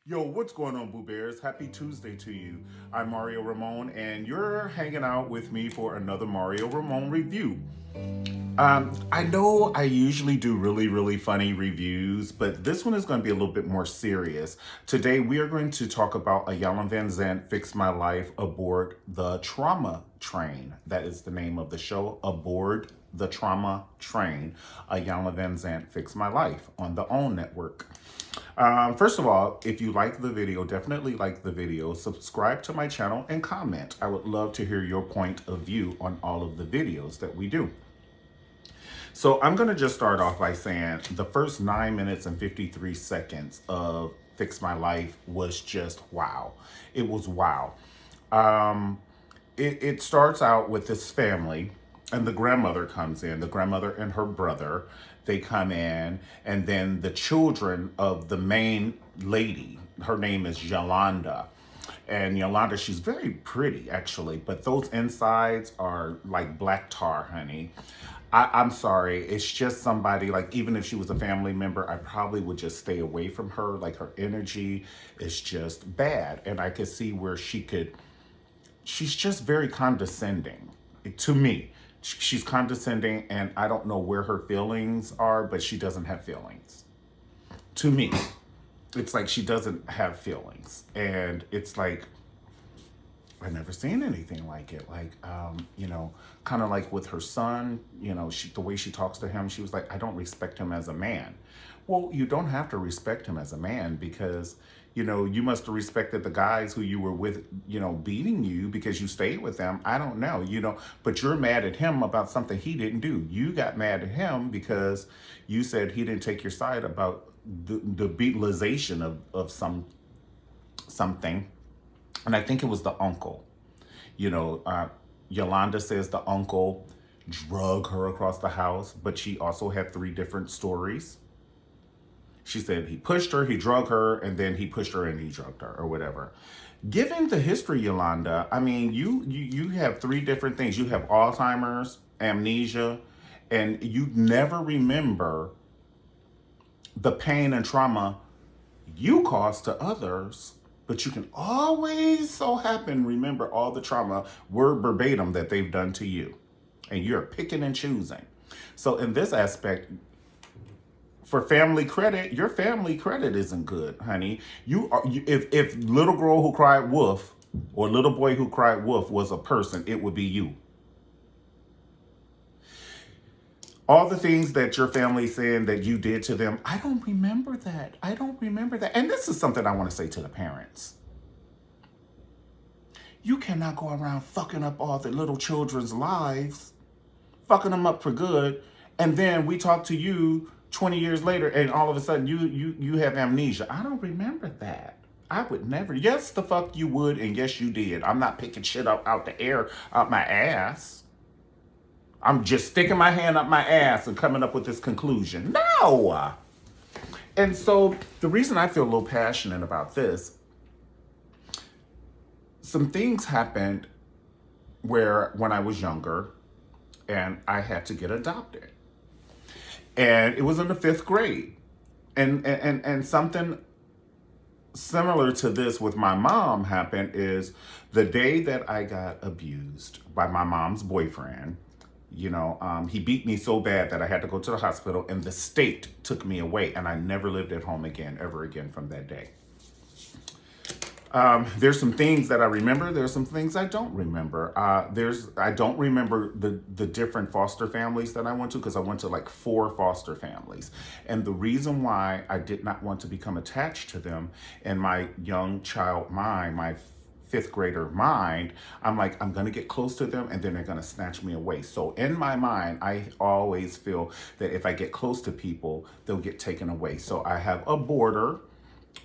Yo, what's going on, Boo Bears? Happy Tuesday to you. I'm Mario Ramon, and you're hanging out with me for another Mario Ramon review. I know I usually do really funny reviews, but this one is going to be a little bit more serious. Today, we are going to talk about Iyanla Van Zant Fix My Life Aboard the Trauma Train. That is the name of the show, Aboard the Trauma Train. Iyanla Van Zant Fix My Life on the OWN network. First of all, if you like the video, definitely like the video, subscribe to my channel, and comment. I would love to hear your point of view on all of the videos that we do. So I'm going to just start off by saying the first 9 minutes and 53 seconds of Fix My Life was just wow. It was wow. Um, it starts out with this family, and the grandmother comes in, the grandmother and her brother. They come in, and then the children of the main lady, her name is Yolanda. And Yolanda, she's very pretty actually, but those insides are like black tar, honey. I'm sorry. It's just somebody, like, even if she was a family member, I probably would just stay away from her. Like, her energy is just bad. And I could see where she's just very condescending to me. She's condescending, and I don't know where her feelings are, but she doesn't have feelings. To me, it's like she doesn't have feelings. And it's like, I've never seen anything like it. Like, kind of like with her son, the way she talks to him, she was like, I don't respect him as a man. Well, you don't have to respect him as a man because, you must have respected the guys who you were with, beating you because you stayed with them. I don't know, but you're mad at him about something he didn't do. You got mad at him because you said he didn't take your side about the beatalization of something. And I think it was the uncle. You know, uh, Yolanda says the uncle drug her across the house, but she also had three different stories. She said he pushed her, he drug her, and then he pushed her and he drugged her, or whatever. Given the history, Yolanda, I mean, you have three different things. You have Alzheimer's, amnesia, and you never remember the pain and trauma you caused to others, but you can always so happen remember all the trauma word verbatim that they've done to you. And you're picking and choosing. So in this aspect, for family credit, your family credit isn't good, honey. If little girl who cried wolf or little boy who cried wolf was a person, it would be you. All the things that your family's saying that you did to them, I don't remember that. I don't remember that. And this is something I want to say to the parents. You cannot go around fucking up all the little children's lives, fucking them up for good, and then we talk to you 20 years later and all of a sudden you have amnesia. I don't remember that. I would never. Yes, the fuck you would, and yes, you did. I'm not picking shit up out the air, out my ass. I'm just sticking my hand up my ass and coming up with this conclusion. No! And so the reason I feel a little passionate about this, some things happened where when I was younger and I had to get adopted. And it was in the fifth grade. And something similar to this with my mom happened is the day that I got abused by my mom's boyfriend. He beat me so bad that I had to go to the hospital, and the state took me away, and I never lived at home again, ever again from that day. There's some things that I remember. There's some things I don't remember. I don't remember the different foster families that I went to because I went to like 4 foster families. And the reason why I did not want to become attached to them in my young child mind, my fifth grader mind, I'm like, I'm going to get close to them and then they're going to snatch me away. So in my mind, I always feel that if I get close to people, they'll get taken away. So I have a border.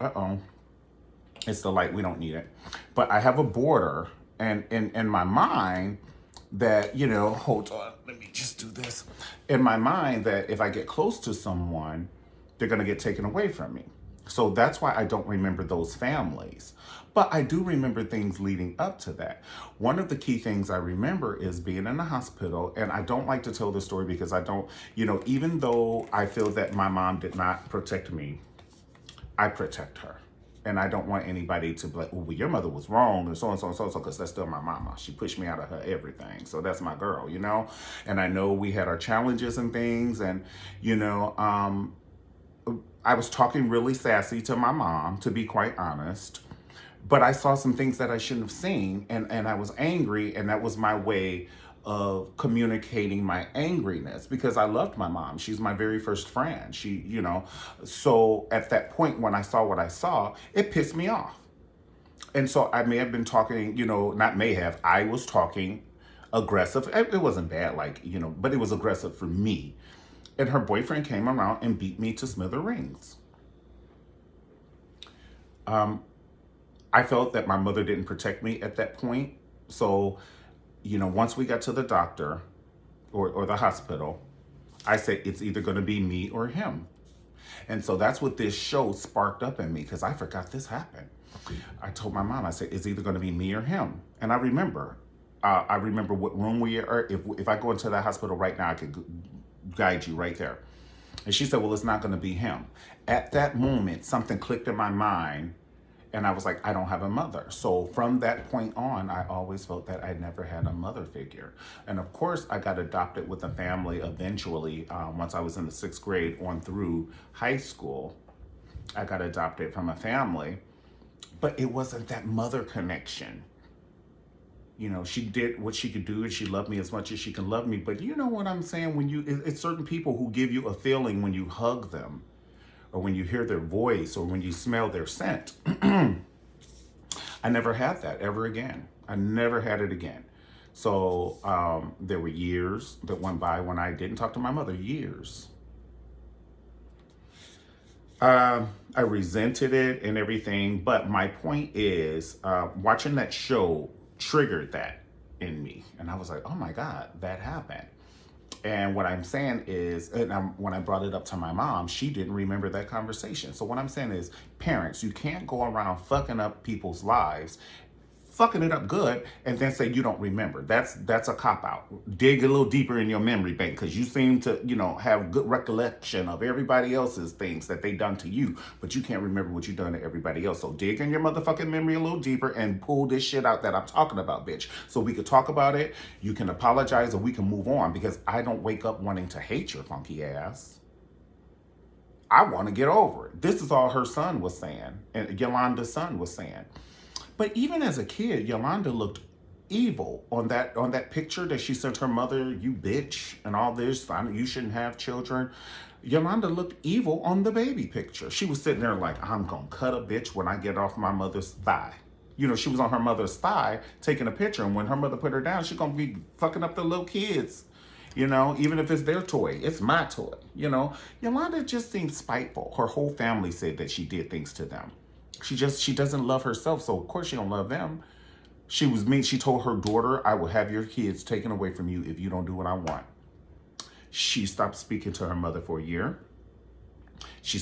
Uh-oh. It's the light, we don't need it. But I have a border, and in my mind that, hold on, let me just do this. In my mind that if I get close to someone, they're gonna get taken away from me. So that's why I don't remember those families. But I do remember things leading up to that. One of the key things I remember is being in the hospital, and I don't like to tell this story because I don't, even though I feel that my mom did not protect me, I protect her. And I don't want anybody to be like, oh, well, your mother was wrong and so and so and so, because that's still my mama. She pushed me out of her everything. So that's my girl, you know? And I know we had our challenges and things. And, you know, I was talking really sassy to my mom, to be quite honest. But I saw some things that I shouldn't have seen, and I was angry, and that was my way of communicating my angriness because I loved my mom. She's my very first friend. She, you know, so at that point when I saw what I saw, it pissed me off. And so I may have been talking, you know, not may have, I was talking aggressive. It wasn't bad, like, you know, but it was aggressive for me. And her boyfriend came around and beat me to smithereens. Um, I felt that my mother didn't protect me at that point. So, you know, once we got to the doctor or the hospital, I said, it's either going to be me or him. And so that's what this show sparked up in me because I forgot this happened. I told my mom, I said, it's either going to be me or him. And I remember what room we are. If I go into that hospital right now, I could guide you right there. And she said, well, it's not going to be him. At that moment, something clicked in my mind. And I was like, I don't have a mother. So from that point on, I always felt that I never had a mother figure. And of course, I got adopted with a family eventually. Once I was in the 6th grade on through high school, I got adopted from a family. But it wasn't that mother connection. You know, she did what she could do and she loved me as much as she can love me. But you know what I'm saying? It's certain people who give you a feeling when you hug them or when you hear their voice or when you smell their scent. I never had that ever again. I never had it again. So there were years that went by when I didn't talk to my mother, years. I resented it and everything, but my point is, watching that show triggered that in me, and I was like, "Oh my God, that happened." And what I'm saying is, when I brought it up to my mom, she didn't remember that conversation. So what I'm saying is, parents, you can't go around fucking up people's lives, fucking it up good, and then say you don't remember. That's a cop out. Dig a little deeper in your memory bank because you seem to, you know, have good recollection of everybody else's things that they done to you, but you can't remember what you done to everybody else. So dig in your motherfucking memory a little deeper and pull this shit out that I'm talking about, bitch. So we could talk about it. You can apologize, or we can move on because I don't wake up wanting to hate your funky ass. I want to get over it. This is all her son was saying, and Yolanda's son was saying. But even as a kid, Yolanda looked evil on that picture that she sent her mother, you bitch, and all this. You shouldn't have children. Yolanda looked evil on the baby picture. She was sitting there like, I'm gonna cut a bitch when I get off my mother's thigh. You know, she was on her mother's thigh taking a picture, and when her mother put her down, she's gonna be fucking up the little kids. You know, even if it's their toy, it's my toy. You know, Yolanda just seemed spiteful. Her whole family said that she did things to them. She doesn't love herself, so of course she don't love them. She was mean. She told her daughter, I will have your kids taken away from you if you don't do what I want. She stopped speaking to her mother for a year. She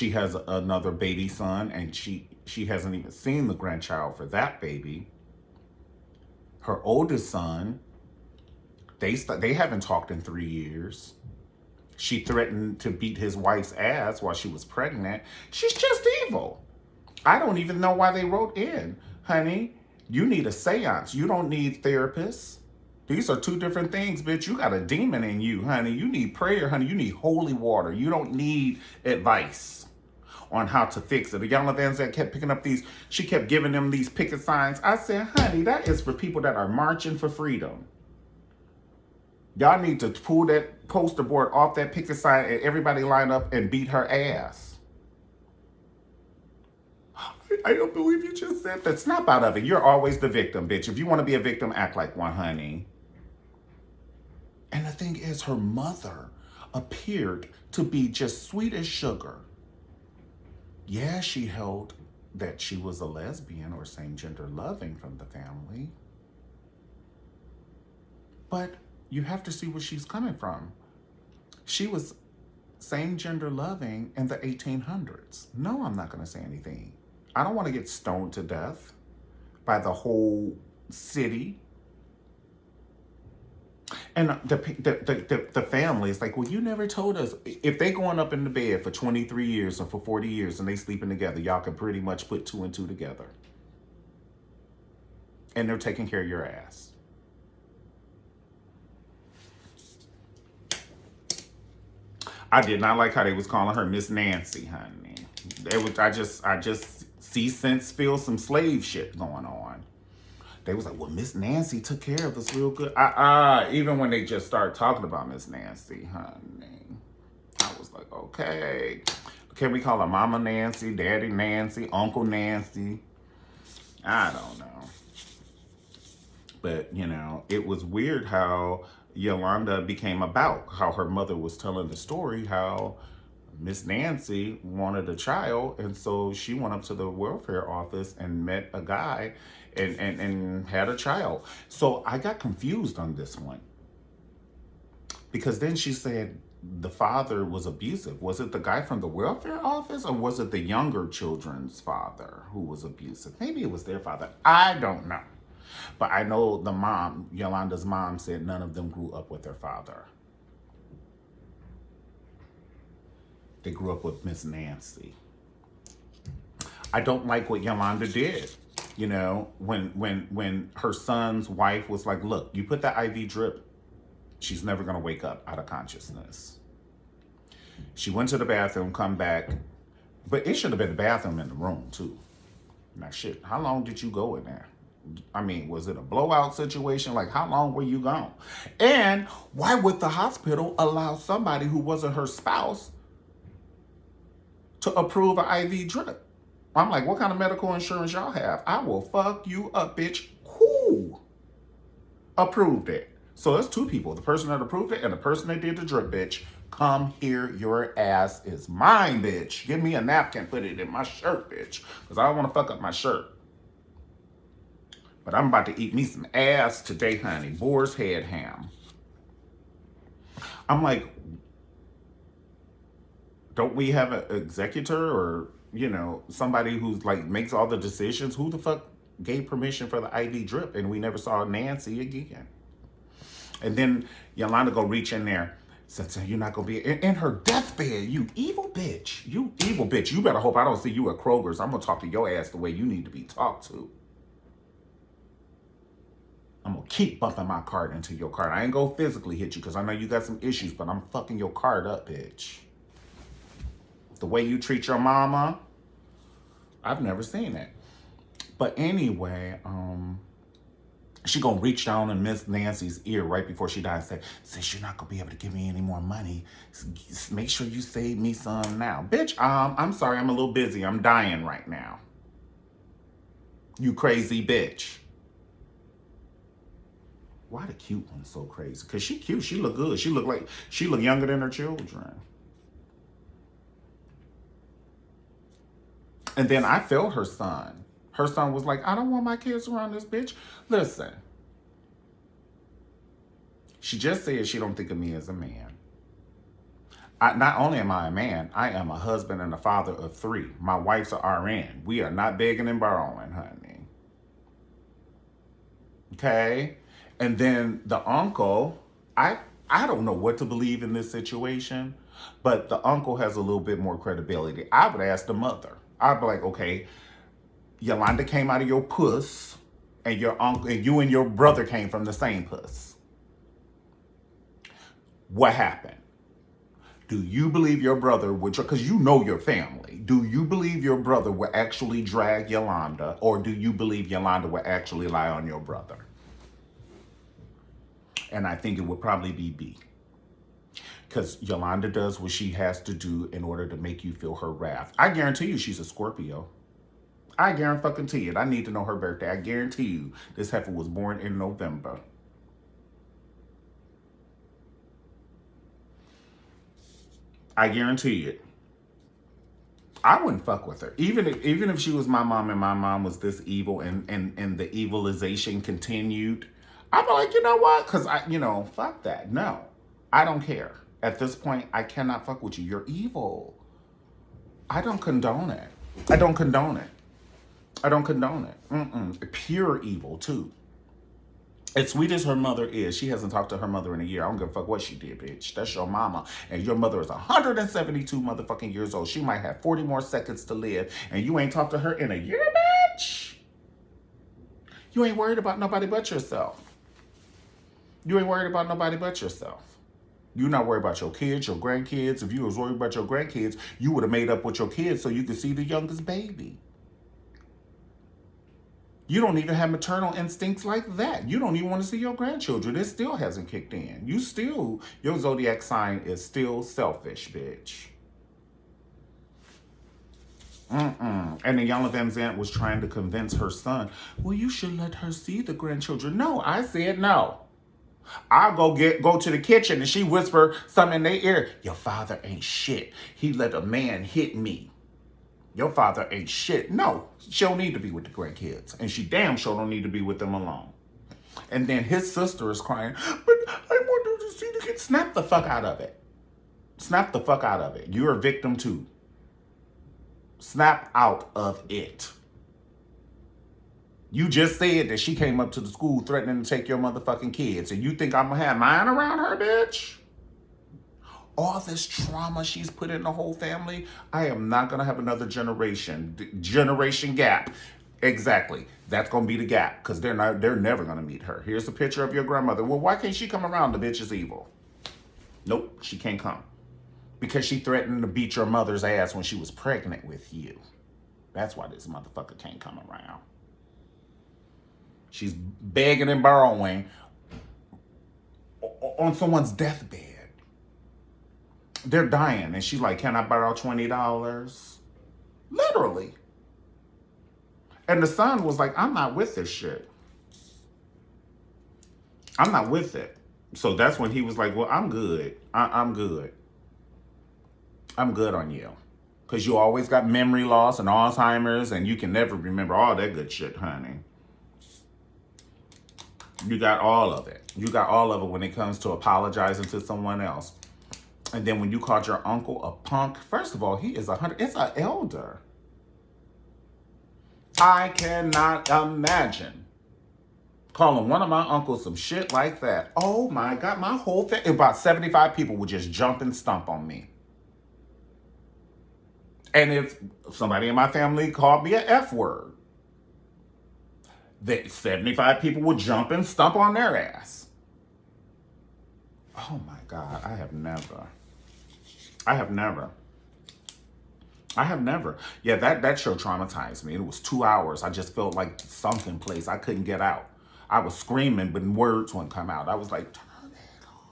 has another baby son, and she hasn't even seen the grandchild for that baby. Her oldest son, they haven't talked in 3 years. She threatened to beat his wife's ass while she was pregnant. She's just evil. I don't even know why they wrote in, honey, you need a seance. You don't need therapists. These are two different things, bitch. You got a demon in you, honey. You need prayer, honey. You need holy water. You don't need advice on how to fix it. The Iyanla Van Zandt kept picking up these, she kept giving them these picket signs. I said, honey, that is for people that are marching for freedom. Y'all need to pull that poster board off that picket sign and everybody line up and beat her ass. I don't believe you just said that. Snap out of it. You're always the victim, bitch. If you want to be a victim, act like one, honey. And the thing is, her mother appeared to be just sweet as sugar. Yeah, she held that she was a lesbian or same gender loving from the family. But you have to see where she's coming from. She was same gender loving in the 1800s. No, I'm not going to say anything. I don't want to get stoned to death by the whole city. And the family is like, well, you never told us. If they going up in the bed for 23 years or for 40 years and they sleeping together, y'all can pretty much put two and two together. And they're taking care of your ass. I did not like how they was calling her Miss Nancy, honey. It was I just see sense feel some slave shit going on. They was like, well, Miss Nancy took care of us real good. Even when they just started talking about Miss Nancy, honey, I was like, okay. Can we call her Mama Nancy, Daddy Nancy, Uncle Nancy? I don't know. But, it was weird how Yolanda became about, how her mother was telling the story, how Miss Nancy wanted a child, and so she went up to the welfare office and met a guy and had a child. So I got confused on this one because then she said the father was abusive. Was it the guy from the welfare office or was it the younger children's father who was abusive? Maybe it was their father. I don't know. But I know the mom, Yolanda's mom, said none of them grew up with their father. They grew up with Miss Nancy. I don't like what Yolanda did. When her son's wife was like, look, you put that IV drip, she's never gonna wake up out of consciousness. She went to the bathroom, come back, but it should have been the bathroom in the room too. Now shit, how long did you go in there? I mean, was it a blowout situation? Like, how long were you gone? And why would the hospital allow somebody who wasn't her spouse to approve an IV drip? I'm like, what kind of medical insurance y'all have? I will fuck you up, bitch. Who approved it? So that's two people. The person that approved it and the person that did the drip, bitch. Come here, your ass is mine, bitch. Give me a napkin, put it in my shirt, bitch. Because I don't want to fuck up my shirt. But I'm about to eat me some ass today, honey. Boar's head ham. I'm like, don't we have an executor or, somebody who's like makes all the decisions? Who the fuck gave permission for the IV drip? And we never saw Nancy again. And then Yolanda go reach in there. Said, so you're not going to be in her deathbed, you evil bitch. You evil bitch. You better hope I don't see you at Kroger's. I'm going to talk to your ass the way you need to be talked to. I'm going to keep bumping my cart into your cart. I ain't going to physically hit you because I know you got some issues, but I'm fucking your cart up, bitch. The way you treat your mama, I've never seen it. But anyway, she gonna reach down in Miss Nancy's ear right before she dies and say, since you're not gonna be able to give me any more money, make sure you save me some now. Bitch, I'm sorry, I'm a little busy. I'm dying right now. You crazy bitch. Why the cute one's so crazy? Because she cute. She look good. She look younger than her children. And then I felt her son. Her son was like, I don't want my kids around this bitch. Listen. She just said she don't think of me as a man. Not only am I a man, I am a husband and a father of 3. My wife's a RN. We are not begging and borrowing, honey. Okay? And then the uncle, I don't know what to believe in this situation, but the uncle has a little bit more credibility. I would ask the mother. I'd be like, okay, Yolanda came out of your puss, and your uncle and you and your brother came from the same puss. What happened? Do you believe your brother would, because you know your family, do you believe your brother would actually drag Yolanda, or do you believe Yolanda would actually lie on your brother? And I think it would probably be B. Because Yolanda does what she has to do in order to make you feel her wrath. I guarantee you she's a Scorpio. I guarantee it. I need to know her birthday. I guarantee you this heifer was born in November. I guarantee it. I wouldn't fuck with her. Even if she was my mom and my mom was this evil and the evilization continued, I'd be like, you know what? Because fuck that. No, I don't care. At this point, I cannot fuck with you. You're evil. I don't condone it. I don't condone it. I don't condone it. Pure evil, too. As sweet as her mother is, she hasn't talked to her mother in a year. I don't give a fuck what she did, bitch. That's your mama. And your mother is 172 motherfucking years old. She might have 40 more seconds to live. And you ain't talked to her in a year, bitch. You ain't worried about nobody but yourself. You ain't worried about nobody but yourself. You're not worried about your kids, your grandkids. If you was worried about your grandkids, you would have made up with your kids so you could see the youngest baby. You don't even have maternal instincts like that. You don't even want to see your grandchildren. It still hasn't kicked in. Your zodiac sign is still selfish, bitch. Mm-mm. And Iyanla Van Zant was trying to convince her son, well, you should let her see the grandchildren. No, I said no. I'll go to the kitchen and she whisper something in their ear. Your father ain't shit. He let a man hit me. Your father ain't shit. No, she don't need to be with the grandkids. And she damn sure don't need to be with them alone. And then his sister is crying, but I want her to see the kids. Snap the fuck out of it. Snap the fuck out of it. You're a victim too. Snap out of it. You just said that she came up to the school threatening to take your motherfucking kids. And you think I'm gonna have mine around her, bitch? All this trauma she's put in the whole family, I am not gonna have another generation gap. Exactly. That's gonna be the gap because they're never gonna meet her. Here's a picture of your grandmother. Well, why can't she come around? The bitch is evil. Nope, she can't come. Because she threatened to beat your mother's ass when she was pregnant with you. That's why this motherfucker can't come around. She's begging and borrowing on someone's deathbed. They're dying, and she's like, can I borrow $20? Literally. And the son was like, I'm not with this shit. I'm not with it. So that's when he was like, well, I'm good. I'm good. I'm good on you. Because you always got memory loss and Alzheimer's, and you can never remember all that good shit, honey. You got all of it. You got all of it when it comes to apologizing to someone else. And then when you called your uncle a punk, first of all, he is 100. It's an elder. I cannot imagine calling one of my uncles some shit like that. Oh my God, my whole thing, about 75 people would just jump and stomp on me. And if somebody in my family called me an F word, 75 people would jump and stomp on their ass. Oh my God, I have never. Yeah, that show traumatized me. It was 2 hours. I just felt like sunk in place. I couldn't get out. I was screaming, but words wouldn't come out. I was like, turn it off.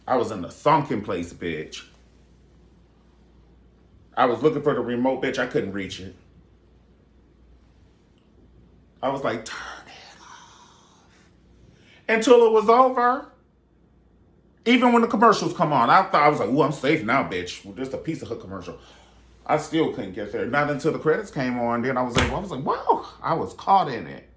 I was in the sunken place, bitch. I was looking for the remote, bitch. I couldn't reach it. I was like, turn it off. Until it was over. Even when the commercials come on, I was like, ooh, I'm safe now, bitch. Well, there's a piece of her commercial. I still couldn't get there. Not until the credits came on. Then I was like, wow. I was caught in it.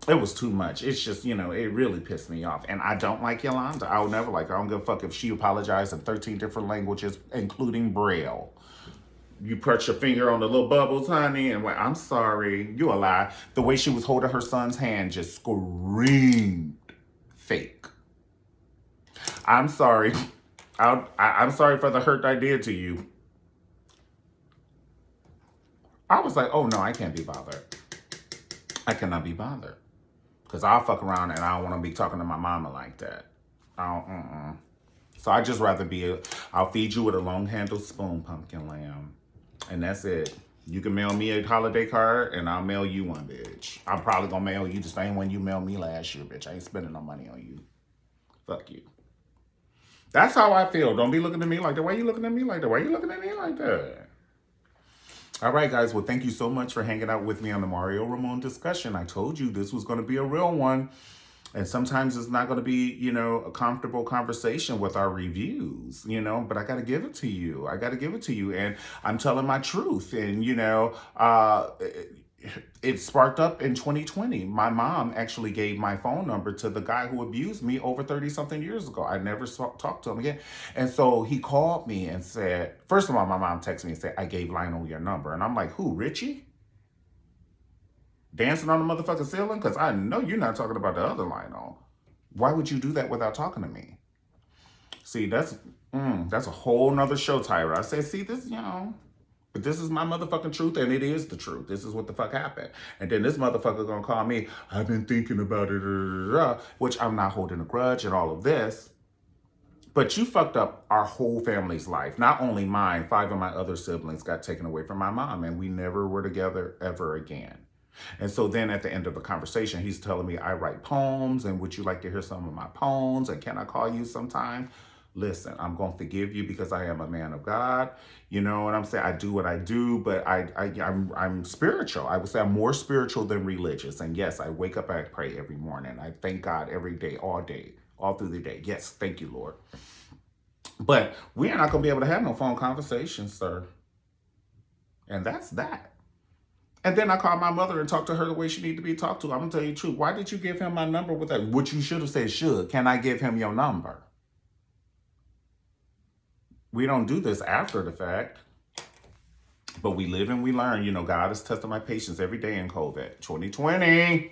It was too much. It's just, it really pissed me off. And I don't like Yolanda. I would never like her. I don't give a fuck if she apologized in 13 different languages, including Braille. You put your finger on the little bubbles, honey, and went, I'm sorry. You a lie. The way she was holding her son's hand just screamed fake. I'm sorry. I'm sorry for the hurt I did to you. I was like, oh no, I can't be bothered. I cannot be bothered. Because I'll fuck around and I don't want to be talking to my mama like that. So I just rather I'll feed you with a long handled spoon, pumpkin lamb. And that's it. You can mail me a holiday card and I'll mail you one, bitch. I'm probably gonna mail you the same one you mailed me last year, bitch. I ain't spending no money on you. Fuck you. That's how I feel. Don't be looking at me like that. Why you looking at me like that? Why you looking at me like that? All right, guys. Well, thank you so much for hanging out with me on the Mario Ramon discussion. I told you this was going to be a real one. And sometimes it's not going to be, a comfortable conversation with our reviews, but I got to give it to you. And I'm telling my truth. And, it sparked up in 2020. My mom actually gave my phone number to the guy who abused me over 30 something years ago. I never talked to him again. And so he called me and said, first of all, my mom texted me and said, I gave Lionel your number. And I'm like, who, Richie? Dancing on the motherfucking ceiling? Because I know you're not talking about the other Lionel. Why would you do that without talking to me? See, that's a whole nother show, Tyra. I said, see, this, but this is my motherfucking truth, and it is the truth. This is what the fuck happened. And then this motherfucker gonna call me, I've been thinking about it, which I'm not holding a grudge and all of this. But you fucked up our whole family's life. Not only mine, 5 of my other siblings got taken away from my mom, and we never were together ever again. And so then at the end of the conversation, he's telling me, I write poems, and would you like to hear some of my poems? And can I call you sometime? Listen, I'm going to forgive you because I am a man of God. You know what I'm saying? I do what I do, but I'm spiritual. I would say I'm more spiritual than religious. And yes, I wake up, I pray every morning. I thank God every day, all through the day. Yes, thank you, Lord. But we are not going to be able to have no phone conversations, sir. And that's that. And then I called my mother and talked to her the way she needed to be talked to. I'm going to tell you the truth. Why did you give him my number with that? What you should have said, can I give him your number? We don't do this after the fact, but we live and we learn. God is testing my patience every day in COVID 2020.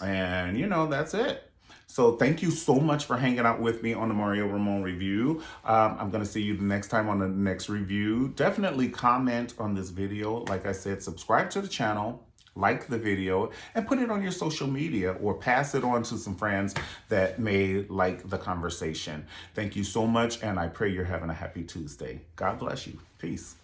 And, that's it. So thank you so much for hanging out with me on the Mario Ramon review. I'm going to see you the next time on the next review. Definitely comment on this video. Like I said, subscribe to the channel. Like the video and put it on your social media or pass it on to some friends that may like the conversation. Thank you so much, and I pray you're having a happy Tuesday. God bless you. Peace.